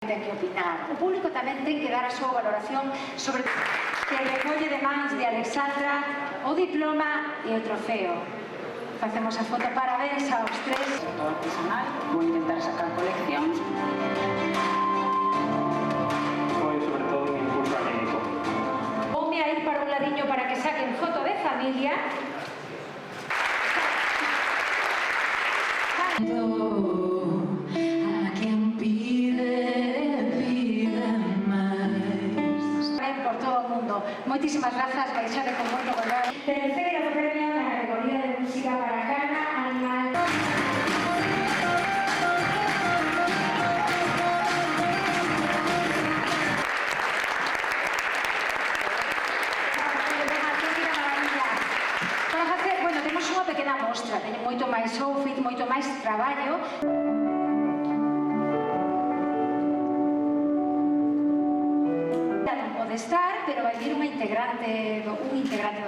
ten que opinar. O público tamén ten que dar a súa valoración sobre que recolle de mans de Alexandra o diploma e o trofeo. Facemos a foto, parabéns aos tres. Todo artesanal, vou intentar sacar coleccións. Foi sobre todo un impulso anímico. Voume a ir para un ladiño para que saquen foto de familia. A quen pide máis. Por todo o mundo. Moitísimas grazas, baixade con moito valor. Terceiro premio na categoría de música para Cana Animal. Bueno, temos unha pequena mostra, teño moito máis outfit, moito máis traballo. Non pode estar, pero vai vir un integrante do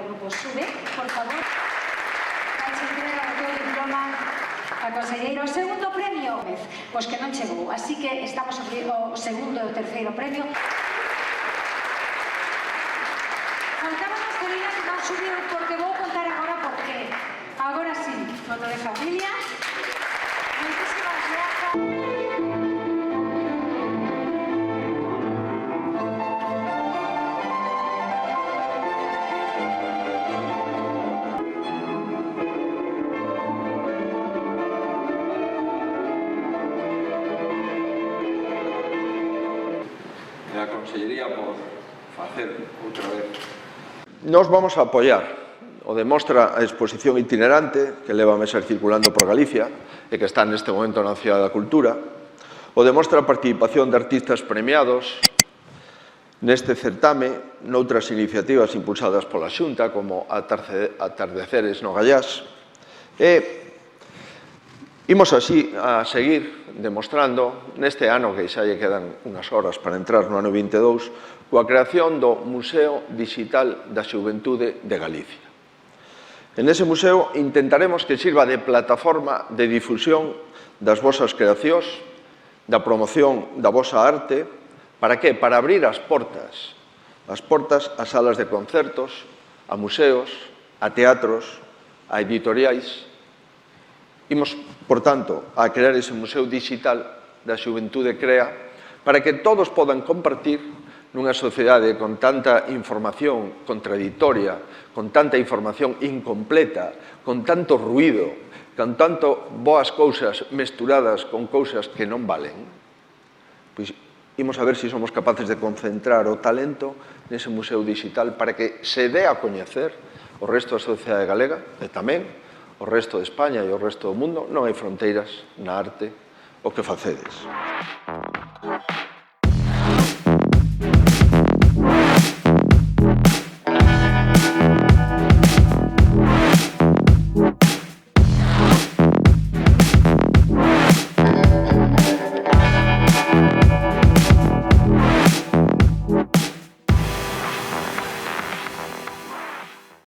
grupo SUBE, por favor. Vai se entrega o teu diploma a conselleiro. O segundo premio, pois que non chegou, así que estamos o segundo e o terceiro premio. Faltaban as colinas e non subiu porque vou contar agora por qué. Agora sí, foto de familia. Moitísimas grazas. A Consellería por facer outra vez. Nos vamos a apoiar o demostra a exposición itinerante que leva meses circulando por Galicia e que está neste momento na Cidade da Cultura. O demostra a participación de artistas premiados neste certame, noutras iniciativas impulsadas pola Xunta, como Atardeceres no Gallás. Imos así a seguir demostrando neste ano, que xa lle quedan unhas horas para entrar no ano 22, coa creación do Museo Digital da Xuventude de Galicia. En ese museo intentaremos que sirva de plataforma de difusión das vosas creacións, da promoción da vosa arte. Para que? Para abrir as portas a salas de concertos, a museos, a teatros, a editoriais. Imos, por tanto, a crear ese Museo Digital da Xuventude Crea para que todos podan compartir nunha sociedade con tanta información contradictoria, con tanta información incompleta, con tanto ruído, con tanto boas cousas mesturadas con cousas que non valen. Pois imos a ver se somos capaces de concentrar o talento nese Museo Digital para que se dé a coñecer o resto da sociedade galega e tamén o resto de España e o resto do mundo. Non hai fronteiras na arte, o que facedes.